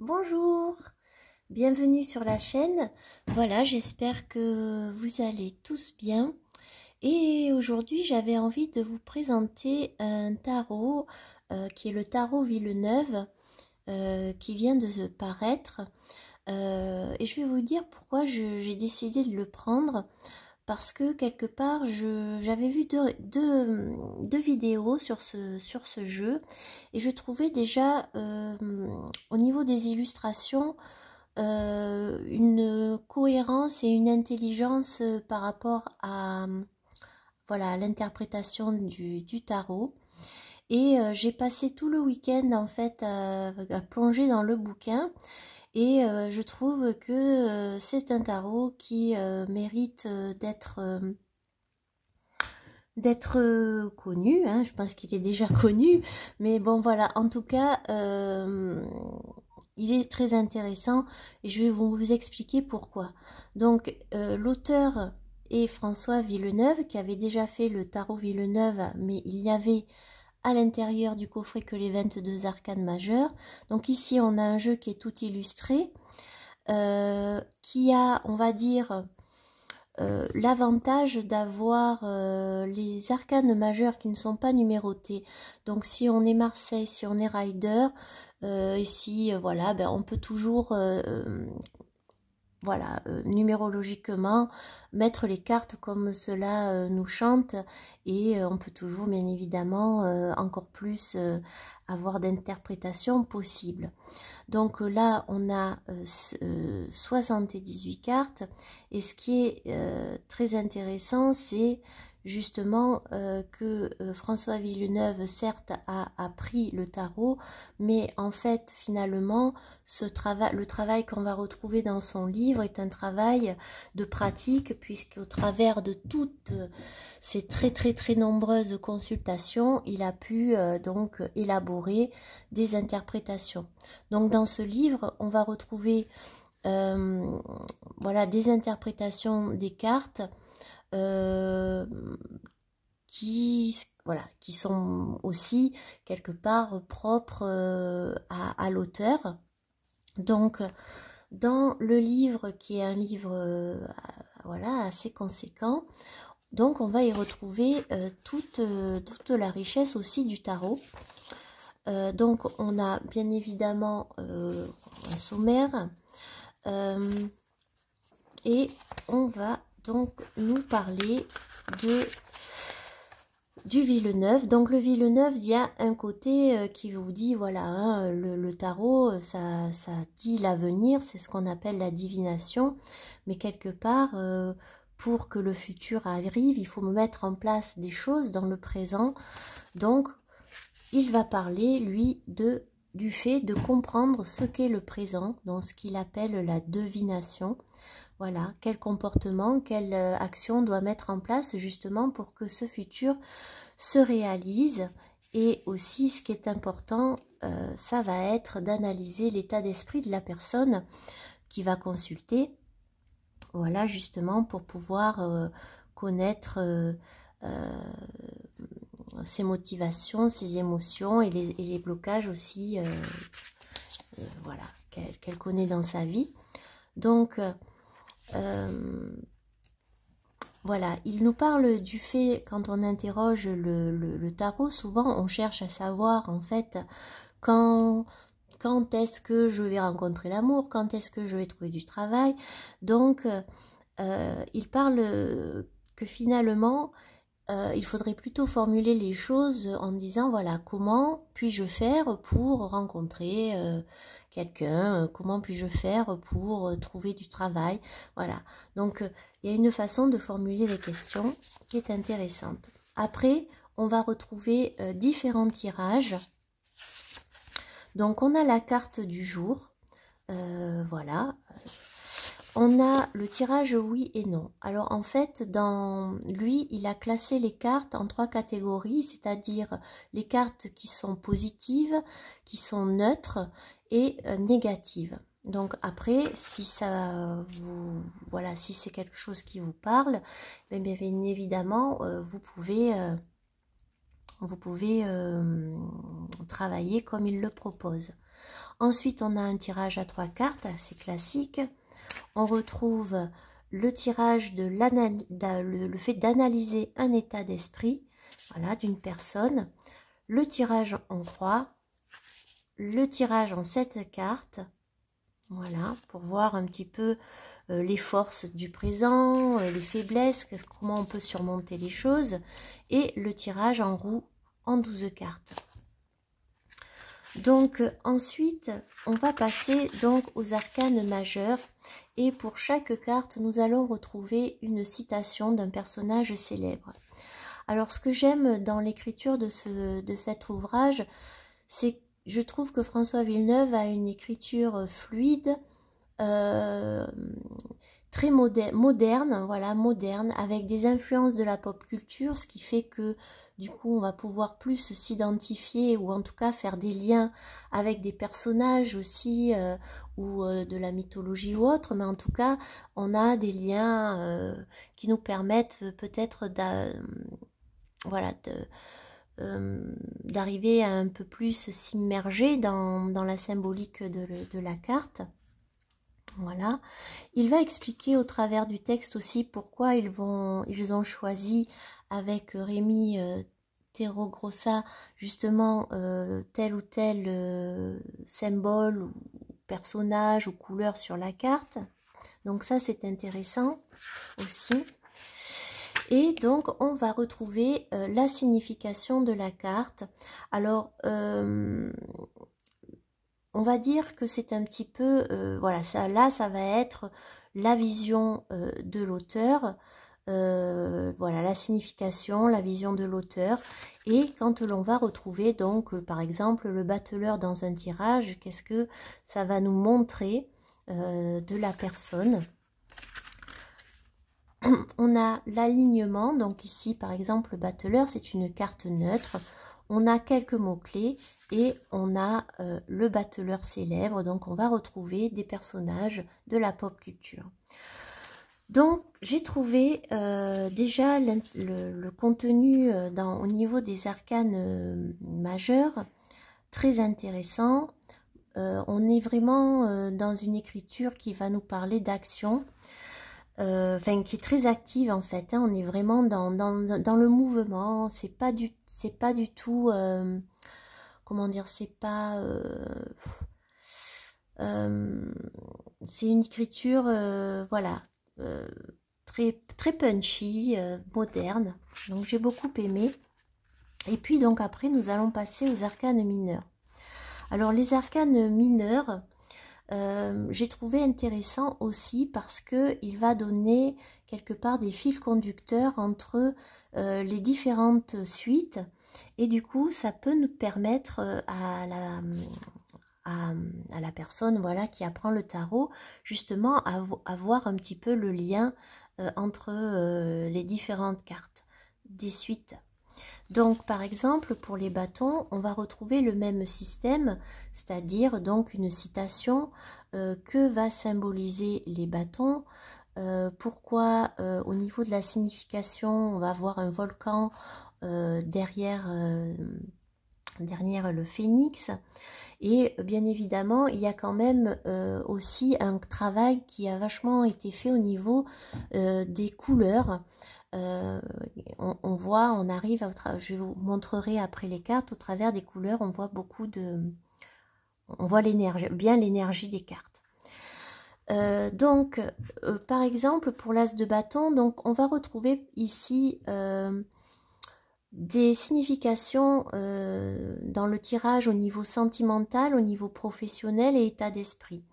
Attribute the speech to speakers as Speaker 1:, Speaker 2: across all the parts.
Speaker 1: Bonjour, bienvenue sur la chaîne. Voilà, j'espère que vous allez tous bien. Et aujourd'hui, j'avais envie de vous présenter un tarot qui est le tarot Villeneuve qui vient de se paraître. Et je vais vous dire pourquoi j'ai décidé de le prendre. Parce que quelque part, j'avais vu deux vidéos sur ce jeu et je trouvais déjà au niveau des illustrations une cohérence et une intelligence par rapport à voilà, l'interprétation du tarot. Et j'ai passé tout le week-end en fait à plonger dans le bouquin. Et je trouve que c'est un tarot qui mérite d'être connu, hein. Je pense qu'il est déjà connu, mais bon voilà, en tout cas, il est très intéressant et je vais vous expliquer pourquoi. Donc, l'auteur est François Villeneuve, qui avait déjà fait le tarot Villeneuve, mais il y avait à l'intérieur du coffret que les 22 arcanes majeures. Donc ici, on a un jeu qui est tout illustré, qui a, on va dire, l'avantage d'avoir les arcanes majeures qui ne sont pas numérotés. Donc si on est Marseille, si on est Rider, et si voilà, ben, on peut toujours voilà, numérologiquement mettre les cartes comme cela nous chante, et on peut toujours bien évidemment encore plus avoir d'interprétations possibles. Donc là, on a 78 cartes. Et ce qui est très intéressant, c'est justement que François Villeneuve, certes, a appris le tarot, mais en fait, finalement, le travail qu'on va retrouver dans son livre est un travail de pratique, puisqu'au travers de toutes ces très nombreuses consultations, il a pu donc élaborer des interprétations. Donc dans ce livre, on va retrouver voilà, des interprétations des cartes voilà, qui sont aussi quelque part propres à l'auteur. Donc dans le livre, qui est un livre voilà, assez conséquent, donc on va y retrouver toute la richesse aussi du tarot. Donc on a bien évidemment un sommaire et on va donc nous parler du Villeneuve. Donc le Villeneuve, il y a un côté qui vous dit, voilà, hein, le tarot, ça dit l'avenir, c'est ce qu'on appelle la divination, mais quelque part, pour que le futur arrive, il faut mettre en place des choses dans le présent. Donc il va parler, lui, du fait de comprendre ce qu'est le présent, dans ce qu'il appelle la divination. Voilà, quel comportement, quelle action doit mettre en place justement pour que ce futur se réalise. Et aussi, ce qui est important, ça va être d'analyser l'état d'esprit de la personne qui va consulter. Voilà, justement, pour pouvoir connaître ses motivations, ses émotions et les blocages aussi, voilà, qu'elle connaît dans sa vie. Donc, voilà, il nous parle du fait, quand on interroge le tarot, souvent on cherche à savoir en fait quand est-ce que je vais rencontrer l'amour, quand est-ce que je vais trouver du travail. Donc, il parle que finalement, il faudrait plutôt formuler les choses en disant, voilà, comment puis-je faire pour rencontrer quelqu'un, comment puis-je faire pour trouver du travail, voilà. Donc, il y a une façon de formuler les questions qui est intéressante. Après, on va retrouver différents tirages. Donc, on a la carte du jour, voilà. On a le tirage oui et non. Alors en fait, dans lui, il a classé les cartes en 3 catégories, c'est-à-dire les cartes qui sont positives, qui sont neutres et négatives. Donc après, si ça vous, voilà, si c'est quelque chose qui vous parle, bien évidemment, vous pouvez travailler comme il le propose. Ensuite, on a un tirage à 3 cartes, assez classique. On retrouve le tirage de le fait d'analyser un état d'esprit, voilà, d'une personne. Le tirage en croix, le tirage en 7 cartes, voilà, pour voir un petit peu les forces du présent, les faiblesses, comment on peut surmonter les choses, et le tirage en roue en 12 cartes. Donc ensuite, on va passer donc aux arcanes majeurs, et pour chaque carte, nous allons retrouver une citation d'un personnage célèbre. Alors, ce que j'aime dans l'écriture de cet ouvrage, c'est que je trouve que François Villeneuve a une écriture fluide, très moderne, voilà, moderne, avec des influences de la pop culture, ce qui fait que du coup on va pouvoir plus s'identifier ou en tout cas faire des liens avec des personnages aussi ou de la mythologie ou autre, mais en tout cas on a des liens qui nous permettent peut-être voilà, d'arriver à un peu plus s'immerger dans la symbolique de la carte. Voilà. Il va expliquer au travers du texte aussi pourquoi ils ont choisi avec Rémi Terrogrossa justement tel ou tel symbole ou personnage ou couleur sur la carte. Donc ça c'est intéressant aussi. Et donc on va retrouver la signification de la carte. Alors on va dire que c'est un petit peu, voilà, ça va être la vision de l'auteur, voilà, la signification, la vision de l'auteur. Et quand l'on va retrouver donc, par exemple, le battleur dans un tirage, qu'est-ce que ça va nous montrer de la personne? On a l'alignement, donc ici, par exemple, le battleur, c'est une carte neutre. On a quelques mots-clés et on a le battleur célèbre. Donc, on va retrouver des personnages de la pop culture. Donc, j'ai trouvé déjà le contenu au niveau des arcanes majeurs très intéressant. On est vraiment dans une écriture qui va nous parler d'action. Enfin, qui est très active en fait, hein. On est vraiment dans le mouvement, c'est pas du tout, comment dire, c'est pas, c'est une écriture, voilà, très punchy, moderne, donc j'ai beaucoup aimé. Et puis donc après, nous allons passer aux arcanes mineurs. Alors les arcanes mineurs, j'ai trouvé intéressant aussi parce que il va donner quelque part des fils conducteurs entre les différentes suites, et du coup ça peut nous permettre à la personne, voilà, qui apprend le tarot, justement à voir un petit peu le lien entre les différentes cartes des suites. Donc, par exemple, pour les bâtons, on va retrouver le même système, c'est-à-dire donc une citation que va symboliser les bâtons. Pourquoi au niveau de la signification, on va avoir un volcan derrière le phénix. Et bien évidemment, il y a quand même aussi un travail qui a vachement été fait au niveau des couleurs. On voit, on arrive je vous montrerai après les cartes, au travers des couleurs, on voit beaucoup on voit bien l'énergie des cartes. Donc, par exemple, pour l'as de bâton, donc on va retrouver ici des significations dans le tirage au niveau sentimental, au niveau professionnel et état d'esprit.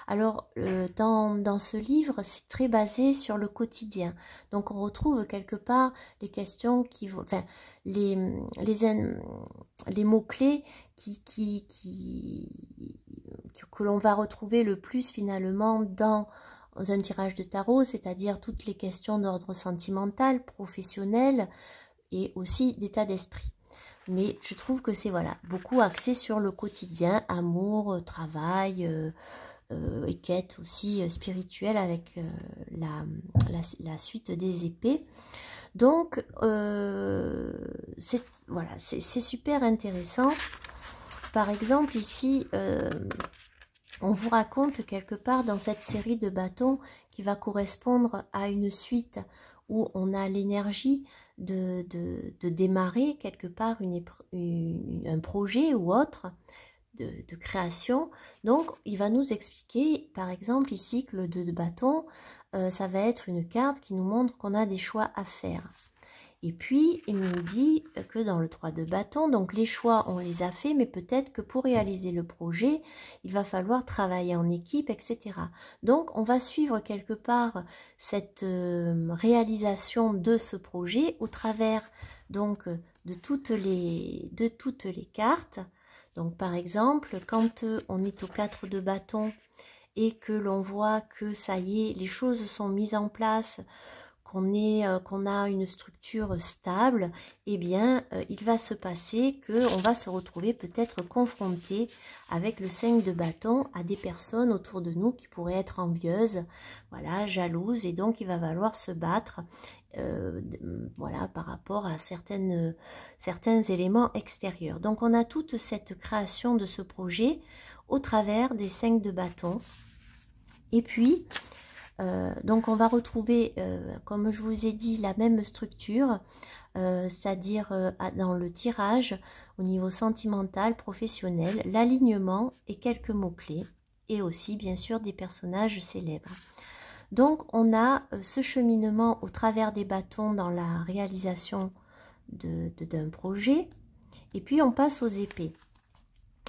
Speaker 1: Alors, dans ce livre, c'est très basé sur le quotidien. Donc, on retrouve quelque part les questions qui vont... Enfin, les mots-clés que l'on va retrouver le plus finalement dans un tirage de tarot, c'est-à-dire toutes les questions d'ordre sentimental, professionnel, et aussi d'état d'esprit. Mais je trouve que c'est voilà, beaucoup axé sur le quotidien, amour, travail, et quête aussi spirituelle avec la suite des épées. Donc, c'est super intéressant. Par exemple, ici, on vous raconte quelque part dans cette série de bâtons qui va correspondre à une suite où on a l'énergie de démarrer quelque part un projet ou autre de création. Donc il va nous expliquer par exemple ici que le 2 de bâton, ça va être une carte qui nous montre qu'on a des choix à faire. Et puis, il nous dit que dans le 3 de bâton, donc les choix, on les a fait, mais peut-être que pour réaliser le projet, il va falloir travailler en équipe, etc. Donc, on va suivre quelque part cette réalisation de ce projet au travers donc de toutes les cartes. Donc, par exemple, quand on est au 4 de bâton et que l'on voit que ça y est, les choses sont mises en place, qu'on a une structure stable, eh bien, il va se passer qu'on va se retrouver peut-être confronté avec le 5 de bâton à des personnes autour de nous qui pourraient être envieuses, voilà, jalouses, et donc il va falloir se battre voilà, par rapport à certains éléments extérieurs. Donc on a toute cette création de ce projet au travers des 5 de bâton. Et puis, donc on va retrouver, comme je vous ai dit, la même structure, c'est-à-dire dans le tirage, au niveau sentimental, professionnel, l'alignement et quelques mots-clés, et aussi bien sûr des personnages célèbres. Donc on a ce cheminement au travers des bâtons dans la réalisation d'un projet, et puis on passe aux épées.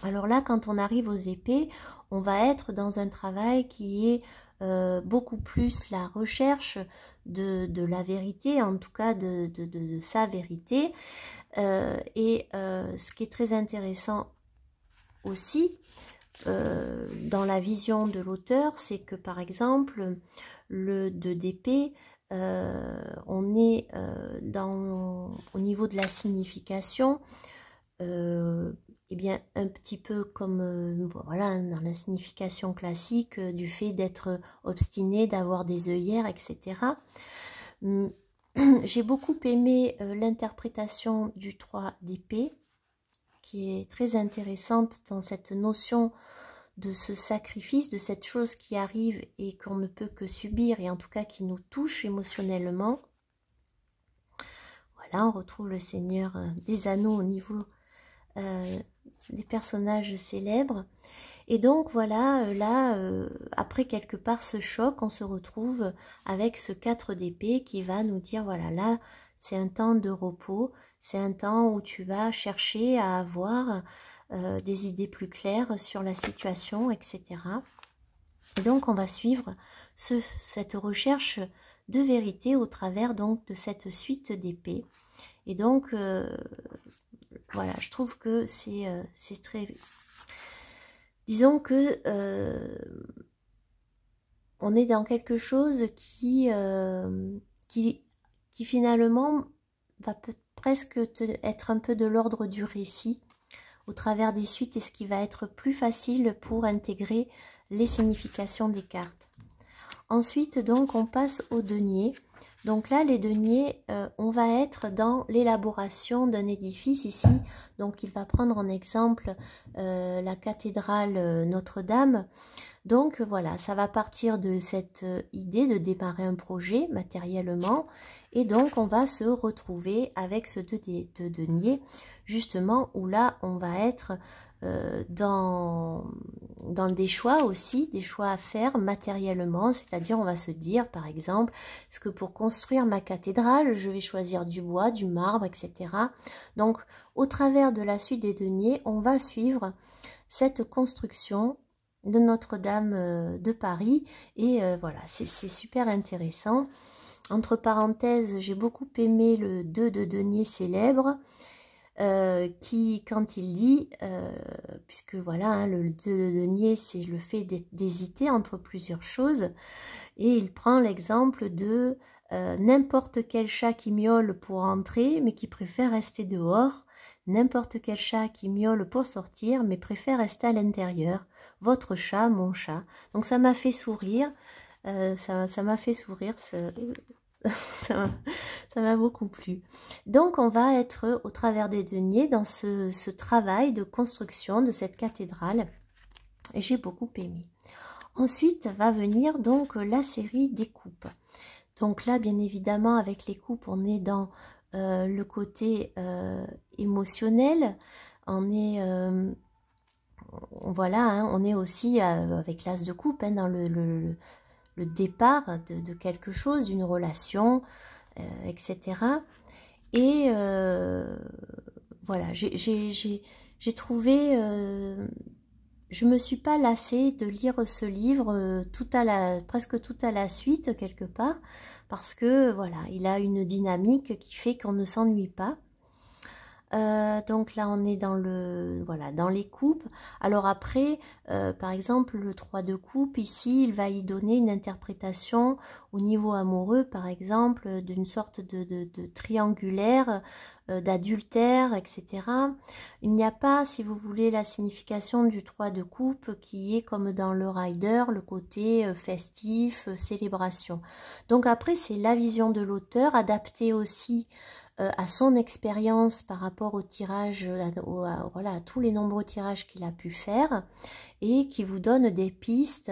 Speaker 1: Alors là, quand on arrive aux épées, on va être dans un travail qui est beaucoup plus la recherche de la vérité, en tout cas de sa vérité. Ce qui est très intéressant aussi dans la vision de l'auteur, c'est que par exemple, le 2 d'épée, on est au niveau de la signification, eh bien, un petit peu comme voilà, dans la signification classique du fait d'être obstiné, d'avoir des œillères, etc. J'ai beaucoup aimé l'interprétation du 3 d'épée, qui est très intéressante dans cette notion de ce sacrifice, de cette chose qui arrive et qu'on ne peut que subir, et en tout cas qui nous touche émotionnellement. Voilà, on retrouve le Seigneur des Anneaux au niveau des personnages célèbres. Et donc voilà, là, après quelque part ce choc, on se retrouve avec ce 4 d'épée qui va nous dire, voilà, là, c'est un temps de repos, c'est un temps où tu vas chercher à avoir des idées plus claires sur la situation, etc. Et donc on va suivre cette recherche de vérité au travers donc de cette suite d'épées. Et donc voilà, je trouve que c'est très... Disons que on est dans quelque chose qui finalement va presque être un peu de l'ordre du récit au travers des suites, et ce qui va être plus facile pour intégrer les significations des cartes. Ensuite, donc, on passe aux deniers. Donc là, les deniers, on va être dans l'élaboration d'un édifice ici. Donc, il va prendre en exemple la cathédrale Notre-Dame. Donc, voilà, ça va partir de cette idée de démarrer un projet matériellement. Et donc, on va se retrouver avec ce 2 de denier, justement, où là, on va être dans des choix aussi, des choix à faire matériellement, c'est-à-dire on va se dire par exemple, est-ce que pour construire ma cathédrale, je vais choisir du bois, du marbre, etc. Donc au travers de la suite des deniers, on va suivre cette construction de Notre-Dame de Paris, et voilà, c'est super intéressant. Entre parenthèses, j'ai beaucoup aimé le 2 de denier célèbre, qui, quand il dit, puisque voilà, hein, le 2 de denier, c'est le fait d'hésiter entre plusieurs choses, et il prend l'exemple de n'importe quel chat qui miaule pour entrer, mais qui préfère rester dehors, n'importe quel chat qui miaule pour sortir, mais préfère rester à l'intérieur, votre chat, mon chat. Donc ça m'a fait sourire, ça m'a fait sourire, ça m'a beaucoup plu. Donc on va être au travers des deniers dans ce travail de construction de cette cathédrale. Et j'ai beaucoup aimé. Ensuite va venir donc la série des coupes. Donc là, bien évidemment, avec les coupes, on est dans le côté émotionnel. On est, voilà, hein, on est aussi avec l'as de coupe, hein, dans le départ de quelque chose, d'une relation, etc. Et voilà, j'ai trouvé... je me suis pas lassée de lire ce livre presque tout à la suite, quelque part, parce que, voilà, il a une dynamique qui fait qu'on ne s'ennuie pas. Donc là, on est dans voilà, dans les coupes. Alors après, par exemple, le 3 de coupe, ici, il va y donner une interprétation au niveau amoureux, par exemple, d'une sorte de triangulaire, d'adultère, etc. Il n'y a pas, si vous voulez, la signification du 3 de coupe qui est comme dans le Rider, le côté festif, célébration. Donc après, c'est la vision de l'auteur, adaptée aussi à son expérience par rapport au tirage, voilà, à tous les nombreux tirages qu'il a pu faire, et qui vous donne des pistes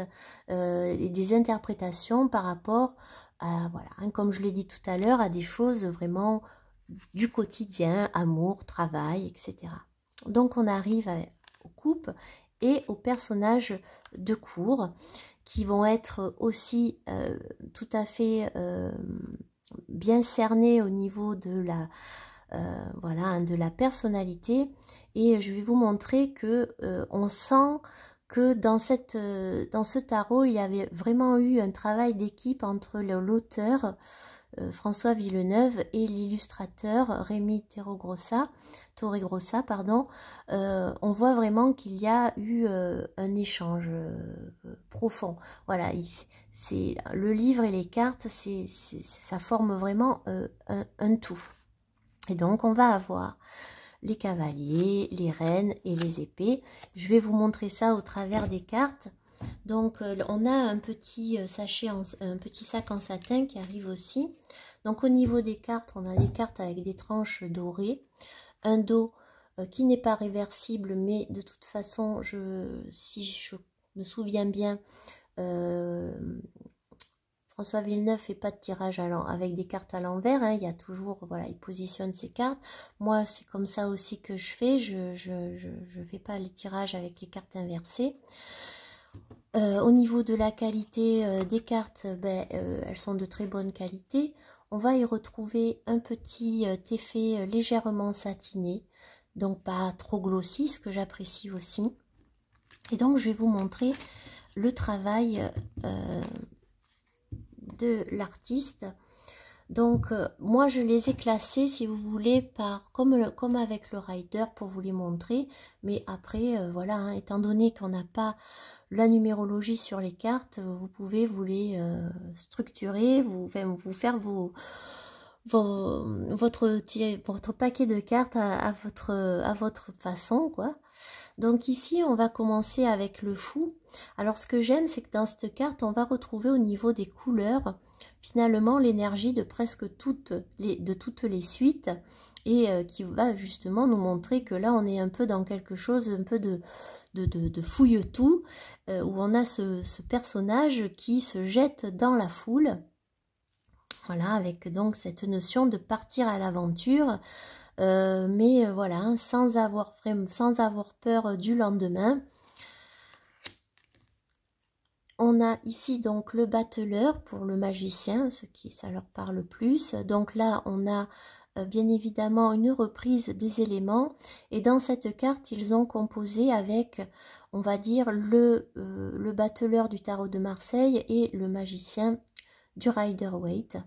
Speaker 1: et des interprétations par rapport à, voilà, hein, comme je l'ai dit tout à l'heure, à des choses vraiment du quotidien, amour, travail, etc. Donc on arrive aux coupes et aux personnages de cour qui vont être aussi tout à fait bien cerné au niveau de la, voilà, hein, de la personnalité. Et je vais vous montrer que on sent que dans ce tarot, il y avait vraiment eu un travail d'équipe entre l'auteur François Villeneuve et l'illustrateur Rémi Torregrossa, pardon. On voit vraiment qu'il y a eu un échange profond. Voilà, c'est le livre et les cartes, ça forme vraiment un tout. Et donc on va avoir les cavaliers, les reines et les épées. Je vais vous montrer ça au travers des cartes. Donc on a un petit sachet, un petit sac en satin qui arrive aussi. Donc au niveau des cartes, on a des cartes avec des tranches dorées, un dos qui n'est pas réversible, mais de toute façon, si je me souviens bien, François Villeneuve fait pas de tirage avec des cartes à l'envers, hein, il y a toujours, voilà, il positionne ses cartes. Moi, c'est comme ça aussi que je fais, je fais pas les tirages avec les cartes inversées. Au niveau de la qualité des cartes, elles sont de très bonne qualité. On va y retrouver un petit effet légèrement satiné, donc pas trop glossy, ce que j'apprécie aussi. Et donc je vais vous montrer le travail de l'artiste. Donc moi je les ai classés, si vous voulez, par comme avec le Rider pour vous les montrer. Mais après, voilà, hein, étant donné qu'on n'a pas la numérologie sur les cartes, vous pouvez vous les structurer, vous faire votre paquet de cartes à votre façon, quoi. Donc ici, on va commencer avec le fou. Alors ce que j'aime, c'est que dans cette carte, on va retrouver au niveau des couleurs, finalement, l'énergie de presque toutes les suites, et qui va justement nous montrer que là, on est un peu dans quelque chose, un peu de fouille-tout, où on a ce personnage qui se jette dans la foule. Voilà, avec donc cette notion de partir à l'aventure, mais voilà, hein, sans avoir peur du lendemain. On a ici donc le battleur pour le magicien, ça leur parle plus. Donc là, on a bien évidemment une reprise des éléments, et dans cette carte, ils ont composé avec, on va dire, le battleur du tarot de Marseille et le magicien du Rider-Waite.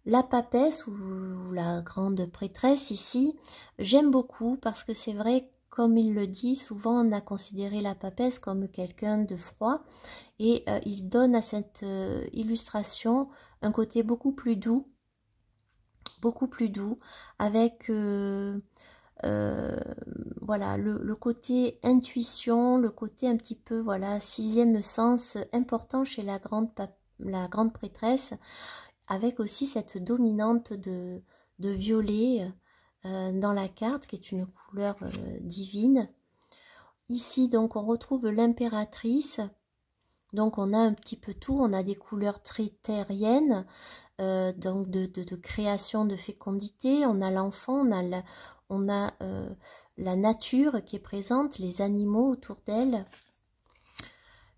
Speaker 1: La papesse ou la grande prêtresse ici, j'aime beaucoup parce que c'est vrai, comme il le dit, souvent on a considéré la papesse comme quelqu'un de froid, et il donne à cette illustration un côté beaucoup plus doux, avec voilà, le côté intuition, le côté un petit peu, voilà, sixième sens important chez la grande prêtresse, avec aussi cette dominante de violet dans la carte, qui est une couleur divine. Ici, donc, on retrouve l'impératrice. Donc, on a un petit peu tout. On a des couleurs très terriennes, donc de création, de fécondité. On a l'enfant, on a la nature qui est présente, les animaux autour d'elle.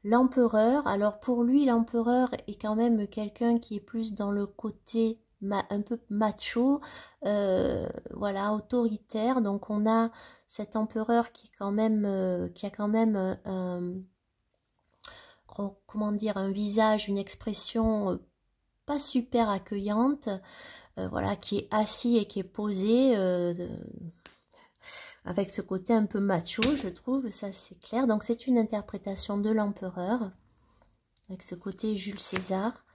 Speaker 1: L'empereur, alors pour lui, l'empereur est quand même quelqu'un qui est plus dans le côté un peu macho, voilà, autoritaire. Donc on a cet empereur qui est quand même, qui a quand même comment dire, un visage, une expression pas super accueillante, voilà, qui est assis et qui est posé, avec ce côté un peu macho, je trouve, ça c'est clair. Donc c'est une interprétation de l'empereur, avec ce côté Jules César.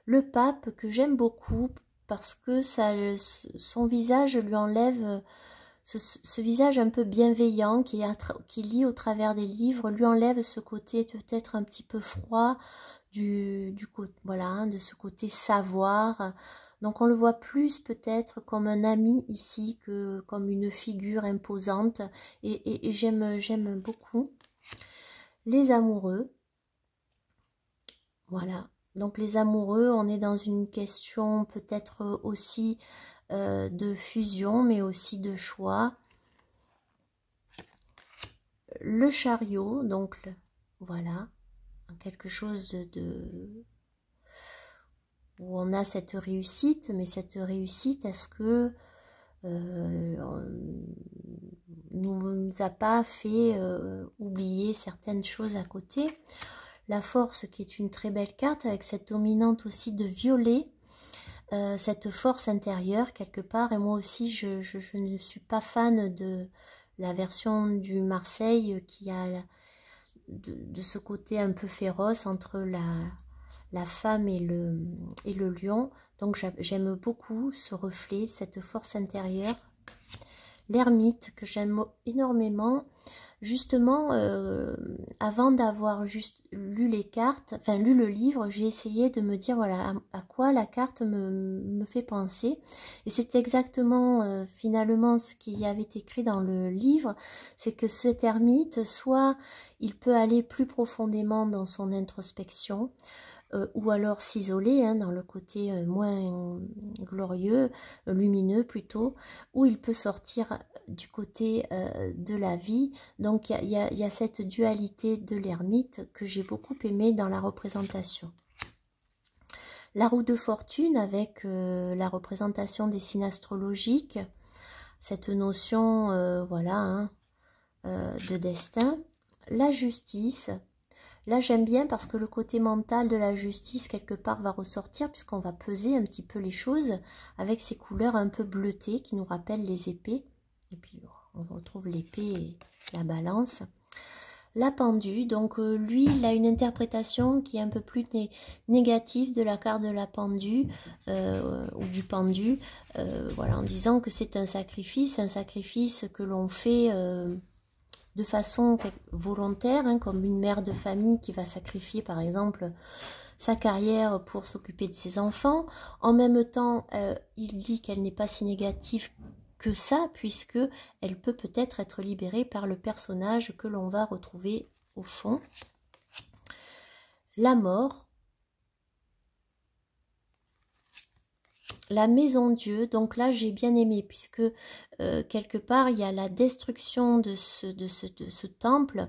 Speaker 1: Le pape, que j'aime beaucoup, parce que ça, son visage lui enlève, ce visage un peu bienveillant qui lit au travers des livres, lui enlève ce côté peut-être un petit peu froid, voilà, hein, de ce côté savoir. Donc on le voit plus peut-être comme un ami ici que comme une figure imposante, et j'aime beaucoup. Les amoureux, voilà. Donc les amoureux, on est dans une question peut-être aussi de fusion, mais aussi de choix. Le chariot, donc voilà, quelque chose où on a cette réussite, mais cette réussite, est-ce que nous a pas fait oublier certaines choses à côté? La force, qui est une très belle carte, avec cette dominante aussi de violet, cette force intérieure quelque part. Et moi aussi, je ne suis pas fan de la version du Marseille qui a de ce côté un peu féroce entre la femme et le lion. Donc j'aime beaucoup ce reflet, cette force intérieure. L'ermite, que j'aime énormément. Justement, avant d'avoir juste lu les cartes, enfin lu le livre, j'ai essayé de me dire voilà à quoi la carte me fait penser. Et c'est exactement finalement ce qui avait été écrit dans le livre, c'est que cet ermite, soit il peut aller plus profondément dans son introspection, ou alors s'isoler hein, dans le côté moins glorieux, lumineux plutôt, ou il peut sortir du côté de la vie. Donc il y a cette dualité de l'ermite que j'ai beaucoup aimé dans la représentation. La roue de fortune avec la représentation des signes astrologiques, cette notion voilà hein, de destin. La justice. Là, j'aime bien parce que le côté mental de la justice, quelque part, va ressortir puisqu'on va peser un petit peu les choses avec ces couleurs un peu bleutées qui nous rappellent les épées. Et puis, on retrouve l'épée et la balance. La pendue, donc lui, il a une interprétation qui est un peu plus négative de la carte de la pendue ou du pendu, voilà, en disant que c'est un sacrifice que l'on fait... de façon volontaire, hein, comme une mère de famille qui va sacrifier par exemple sa carrière pour s'occuper de ses enfants. En même temps, il dit qu'elle n'est pas si négative que ça, puisque elle peut peut-être être libérée par le personnage que l'on va retrouver au fond. La mort. La maison Dieu, donc là j'ai bien aimé puisque quelque part il y a la destruction de ce temple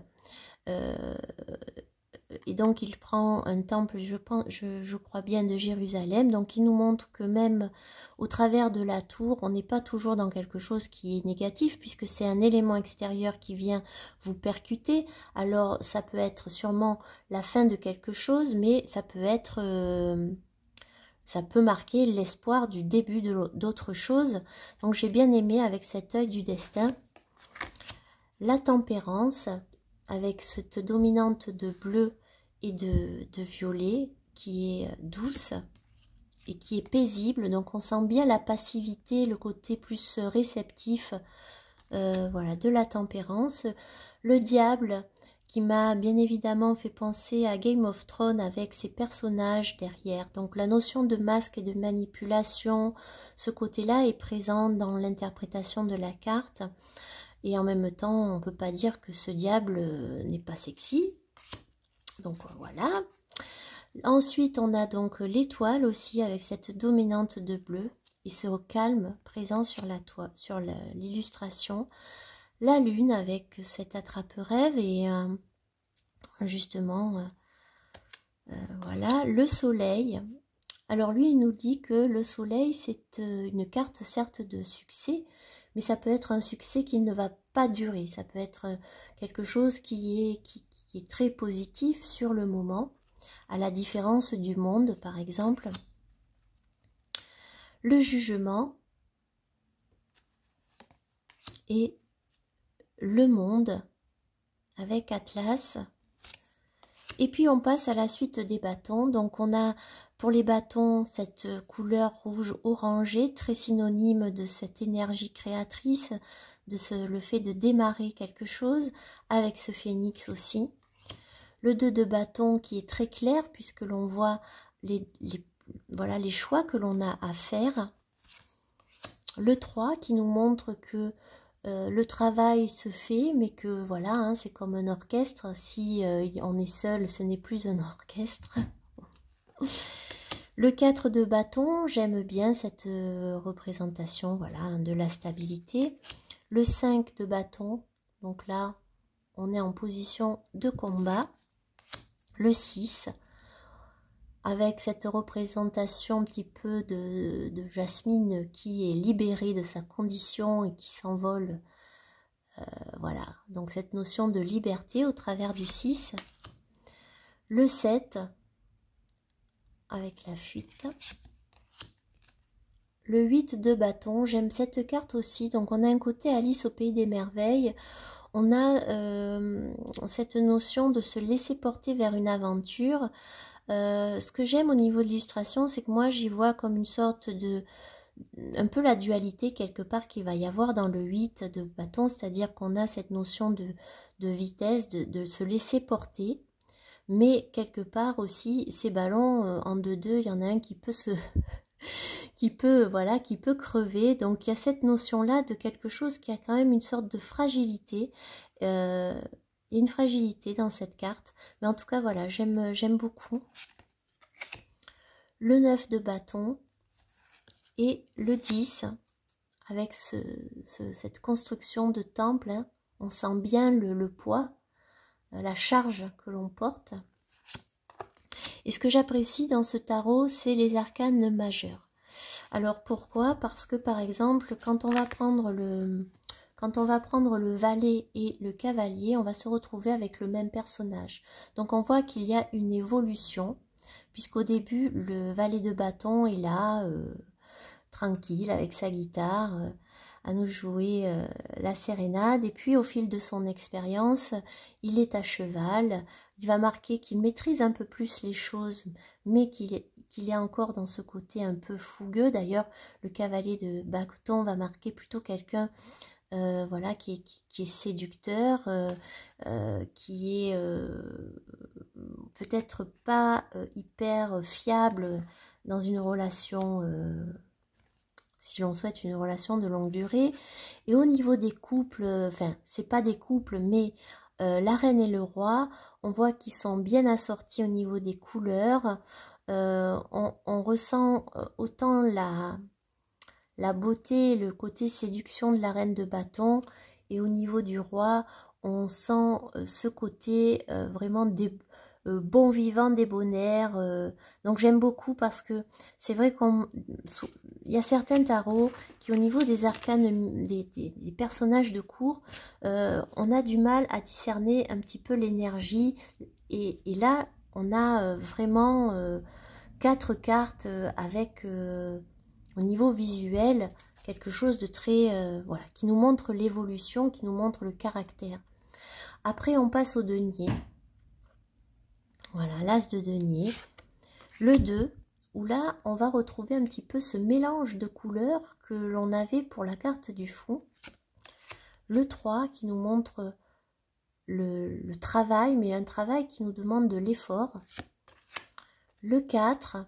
Speaker 1: et donc il prend un temple, je crois bien, de Jérusalem. Donc il nous montre que même au travers de la tour, on n'est pas toujours dans quelque chose qui est négatif puisque c'est un élément extérieur qui vient vous percuter. Alors ça peut être sûrement la fin de quelque chose, mais ça peut être... ça peut marquer l'espoir du début d'autre chose. Donc j'ai bien aimé avec cet œil du destin. La tempérance, avec cette dominante de bleu et de violet qui est douce et qui est paisible. Donc on sent bien la passivité, le côté plus réceptif voilà, de la tempérance. Le diable, qui m'a bien évidemment fait penser à Game of Thrones avec ses personnages derrière. Donc la notion de masque et de manipulation, ce côté-là est présent dans l'interprétation de la carte. Et en même temps, on ne peut pas dire que ce diable n'est pas sexy. Donc voilà. Ensuite, on a donc l'étoile aussi avec cette dominante de bleu et ce calme présent sur l'illustration. La lune avec cet attrape-rêve et justement, voilà, le soleil. Alors lui, il nous dit que le soleil, c'est une carte certes de succès, mais ça peut être un succès qui ne va pas durer. Ça peut être quelque chose qui est très positif sur le moment, à la différence du monde, par exemple. Le jugement et le monde avec Atlas. Et puis on passe à la suite des bâtons. Donc on a pour les bâtons cette couleur rouge orangé, très synonyme de cette énergie créatrice, le fait de démarrer quelque chose, avec ce phénix aussi. Le 2 de bâton qui est très clair puisque l'on voit voilà, les choix que l'on a à faire. Le 3 qui nous montre que le travail se fait, mais que voilà, hein, c'est comme un orchestre. Si on est seul, ce n'est plus un orchestre. Le 4 de bâton, j'aime bien cette représentation, voilà, hein, de la stabilité. Le 5 de bâton, donc là, on est en position de combat. Le 6, avec cette représentation un petit peu de Jasmine qui est libérée de sa condition et qui s'envole. Voilà, donc cette notion de liberté au travers du 6. Le 7, avec la fuite. Le 8 de bâton, j'aime cette carte aussi. Donc on a un côté Alice au pays des merveilles. On a cette notion de se laisser porter vers une aventure. Ce que j'aime au niveau de l'illustration, c'est que moi j'y vois comme une sorte de... un peu la dualité quelque part qu'il va y avoir dans le 8 de bâton, c'est-à-dire qu'on a cette notion de vitesse, de se laisser porter, mais quelque part aussi ces ballons en 2-2, il y en a un qui peut se qui peut crever, donc il y a cette notion là de quelque chose qui a quand même une sorte de fragilité. Il y a une fragilité dans cette carte, mais en tout cas voilà, j'aime beaucoup. Le 9 de bâton et le 10 avec cette construction de temple, hein. On sent bien le poids, la charge que l'on porte. Et ce que j'apprécie dans ce tarot, c'est les arcanes majeurs. Alors pourquoi? Parce que par exemple, quand on va prendre le valet et le cavalier, on va se retrouver avec le même personnage. Donc on voit qu'il y a une évolution, puisqu'au début, le valet de bâton est là, tranquille, avec sa guitare, à nous jouer la sérénade. Et puis au fil de son expérience, il est à cheval. Il va marquer qu'il maîtrise un peu plus les choses, mais qu'il est encore dans ce côté un peu fougueux. D'ailleurs, le cavalier de bâton va marquer plutôt quelqu'un voilà, qui est séducteur, qui est peut-être pas hyper fiable dans une relation, si l'on souhaite une relation de longue durée. Et au niveau des couples, enfin, c'est pas des couples, mais la reine et le roi, on voit qu'ils sont bien assortis au niveau des couleurs. On ressent autant la beauté, le côté séduction de la reine de bâton, et au niveau du roi, on sent ce côté vraiment des bon vivant, débonnaire. Donc j'aime beaucoup parce que c'est vrai qu'il y a certains tarots qui au niveau des arcanes, des personnages de cour, on a du mal à discerner un petit peu l'énergie, et là on a vraiment 4 cartes avec au niveau visuel quelque chose de très voilà, qui nous montre l'évolution, qui nous montre le caractère. Après on passe au denier. Voilà, l'as de denier. Le 2, où là, on va retrouver un petit peu ce mélange de couleurs que l'on avait pour la carte du fond. Le 3, qui nous montre le travail, mais un travail qui nous demande de l'effort. Le 4,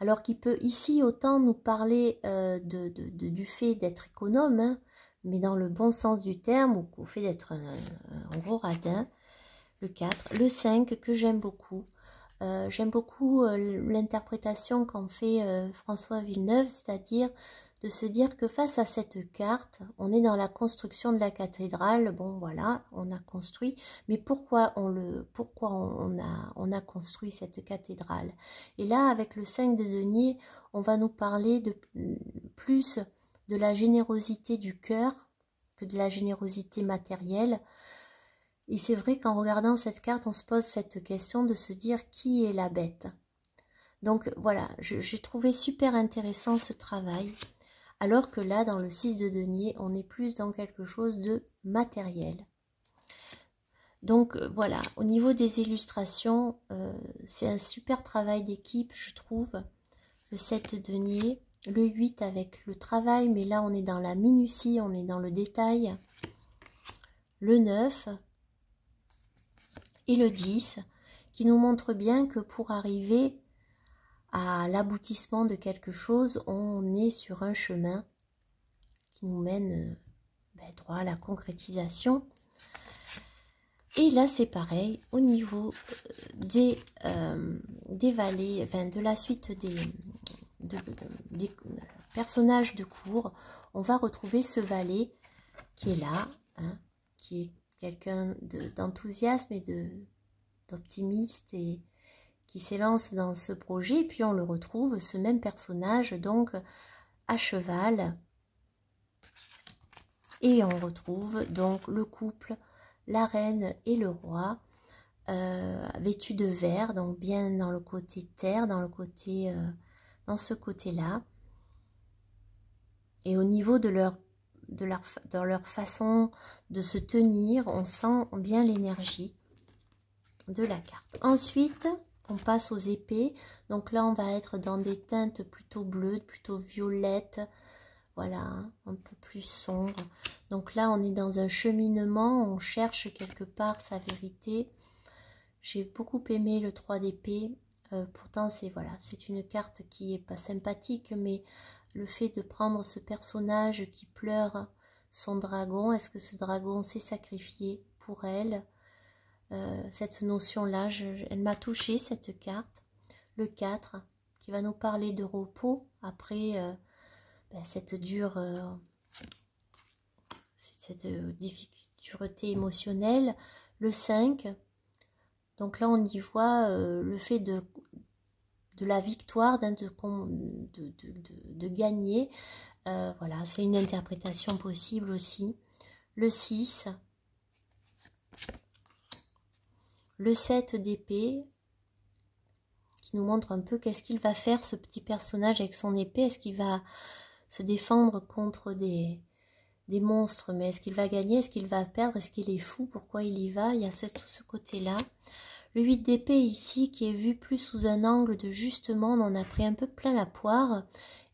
Speaker 1: alors qui peut ici autant nous parler du fait d'être économe, hein, mais dans le bon sens du terme, ou au fait d'être un gros radin. Le 4, le 5 que j'aime beaucoup. J'aime beaucoup l'interprétation qu'en fait François Villeneuve, c'est-à-dire de se dire que face à cette carte, on est dans la construction de la cathédrale, bon voilà, on a construit, mais pourquoi on a construit cette cathédrale? Et là, avec le 5 de denier, on va nous parler de plus de la générosité du cœur que de la générosité matérielle. Et c'est vrai qu'en regardant cette carte, on se pose cette question de se dire qui est la bête. Donc voilà, j'ai trouvé super intéressant ce travail. Alors que là, dans le 6 de denier, on est plus dans quelque chose de matériel. Donc voilà, au niveau des illustrations, c'est un super travail d'équipe, je trouve. Le 7 de denier, le 8 avec le travail, mais là on est dans la minutie, on est dans le détail. Le 9 et le 10, qui nous montrent bien que pour arriver à l'aboutissement de quelque chose, on est sur un chemin qui nous mène droit à la concrétisation. Et là c'est pareil, au niveau des vallées, enfin de la suite des personnages de cours, on va retrouver ce valet qui est là, hein, qui est quelqu'un d'enthousiasme et d'optimiste et qui s'élance dans ce projet. Et puis on le retrouve, ce même personnage, donc à cheval. Et on retrouve donc le couple, la reine et le roi, vêtus de vert, donc bien dans le côté terre, dans ce côté-là. Et au niveau de leur façon de se tenir, on sent bien l'énergie de la carte. Ensuite, on passe aux épées. Donc là, on va être dans des teintes plutôt bleues, plutôt violettes. Voilà, hein, un peu plus sombre. Donc là, on est dans un cheminement, on cherche quelque part sa vérité. J'ai beaucoup aimé le 3 d'épée. Pourtant, c'est une carte qui est pas sympathique, mais le fait de prendre ce personnage qui pleure son dragon, est-ce que ce dragon s'est sacrifié pour elle? Cette notion-là, elle m'a touchée, cette carte. Le 4, qui va nous parler de repos après cette difficulté émotionnelle. Le 5, donc là on y voit le fait de la victoire, de gagner. Voilà, c'est une interprétation possible aussi. Le 6, le 7 d'épée, qui nous montre un peu qu'est-ce qu'il va faire ce petit personnage avec son épée. Est-ce qu'il va se défendre contre des monstres, mais est-ce qu'il va gagner, est-ce qu'il va perdre, est-ce qu'il est fou, pourquoi il y va? Il y a tout ce côté-là. Le 8 d'épée ici, qui est vu plus sous un angle de justement, on en a pris un peu plein la poire,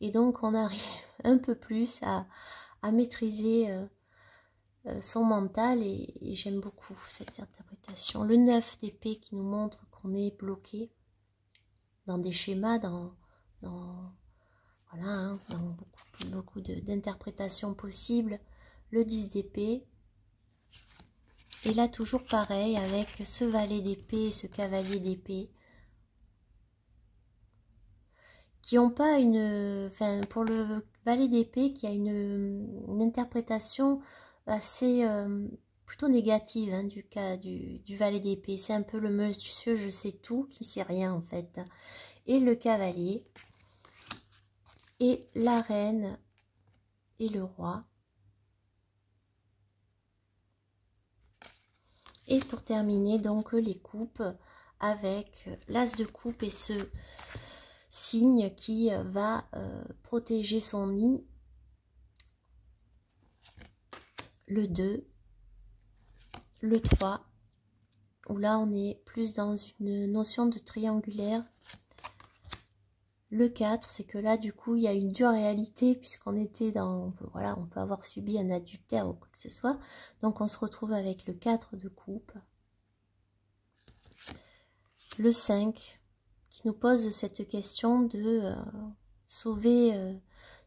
Speaker 1: et donc on arrive un peu plus à maîtriser son mental, et j'aime beaucoup cette interprétation. Le 9 d'épée qui nous montre qu'on est bloqué dans des schémas, voilà, hein, dans beaucoup d'interprétations possibles. Le 10 d'épée. Et là, toujours pareil, avec ce valet d'épée et ce cavalier d'épée. Qui n'ont pas enfin, pour le valet d'épée, qui a une interprétation assez plutôt négative hein, du valet d'épée. C'est un peu le monsieur je sais tout qui sait rien en fait. Et le cavalier. Et la reine et le roi. Et pour terminer, donc, les coupes avec l'as de coupe et ce signe qui va protéger son nid. Le 2, le 3, où là on est plus dans une notion de triangulaire. Le 4, c'est que là du coup il y a une dure réalité puisqu'on était dans, voilà, on peut avoir subi un adultère ou quoi que ce soit. Donc on se retrouve avec le 4 de coupe. Le 5, qui nous pose cette question de sauver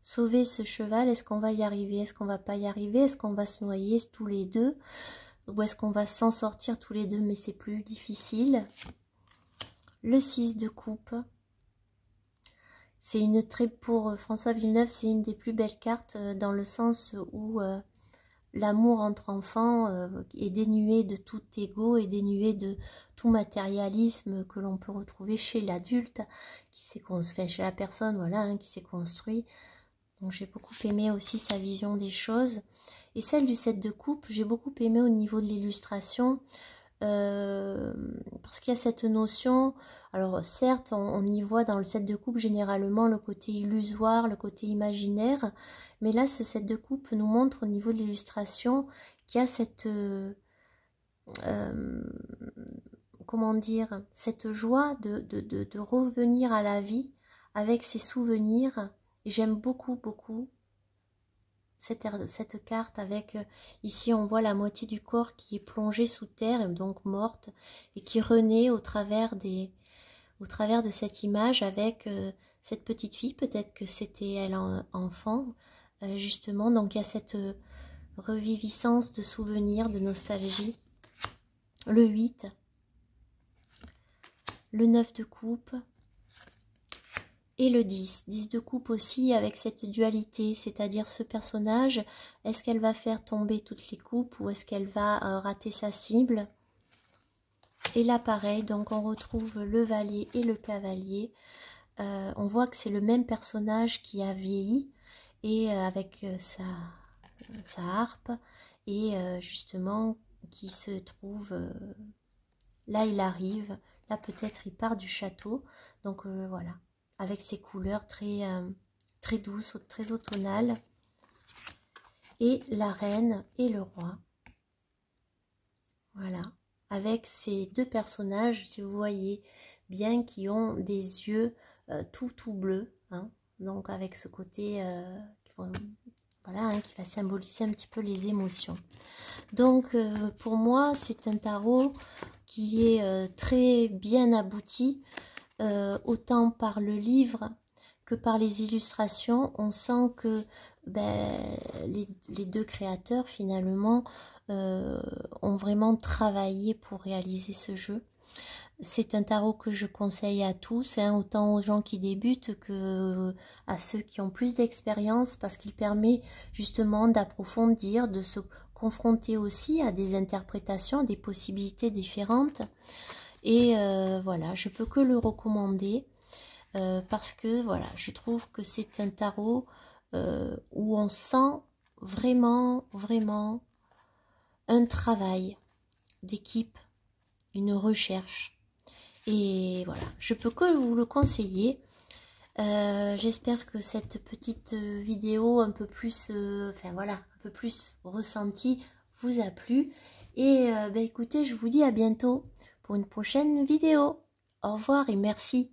Speaker 1: sauver ce cheval. Est-ce qu'on va y arriver? Est-ce qu'on va pas y arriver? Est-ce qu'on va se noyer tous les deux? Ou est-ce qu'on va s'en sortir tous les deux, mais c'est plus difficile? Le 6 de coupe. C'est une très, pour François Villeneuve, c'est une des plus belles cartes dans le sens où l'amour entre enfants est dénué de tout ego et dénué de tout matérialisme que l'on peut retrouver chez l'adulte, qui s'est construit, chez la personne, voilà, hein, qui s'est construit. Donc j'ai beaucoup aimé aussi sa vision des choses. Et celle du 7 de coupe, j'ai beaucoup aimé au niveau de l'illustration, parce qu'il y a cette notion, alors certes on y voit dans le 7 de coupe généralement le côté illusoire, le côté imaginaire, mais là ce 7 de coupe nous montre au niveau de l'illustration qu'il y a cette comment dire, cette joie de revenir à la vie avec ses souvenirs. J'aime beaucoup cette carte avec, ici on voit la moitié du corps qui est plongée sous terre, et donc morte, et qui renaît au travers de cette image avec cette petite fille, peut-être que c'était elle enfant, justement, donc il y a cette reviviscence de souvenirs, de nostalgie. Le 8, le 9 de coupe, et le 10 de coupe aussi avec cette dualité, c'est-à-dire ce personnage, est-ce qu'elle va faire tomber toutes les coupes ou est-ce qu'elle va rater sa cible? Et là pareil, donc on retrouve le Valier et le Cavalier. On voit que c'est le même personnage qui a vieilli et avec sa harpe et justement qui se trouve, là il arrive, là peut-être il part du château, donc voilà. Avec ses couleurs très douces, très automnales. Et la reine et le roi. Voilà. Avec ces deux personnages, si vous voyez bien, qui ont des yeux tout bleus. Hein, donc avec ce côté voilà, hein, qui va symboliser un petit peu les émotions. Donc pour moi, c'est un tarot qui est très bien abouti. Autant par le livre que par les illustrations, on sent que les deux créateurs finalement ont vraiment travaillé pour réaliser ce jeu. C'est un tarot que je conseille à tous, hein, autant aux gens qui débutent que à ceux qui ont plus d'expérience, parce qu'il permet justement d'approfondir, de se confronter aussi à des interprétations, des possibilités différentes. Et voilà, je peux que le recommander parce que voilà, je trouve que c'est un tarot où on sent vraiment un travail d'équipe, une recherche. Et voilà, je peux que vous le conseiller. J'espère que cette petite vidéo un peu plus, enfin voilà, un peu plus ressentie vous a plu. Et écoutez, je vous dis à bientôt pour une prochaine vidéo. Au revoir et merci.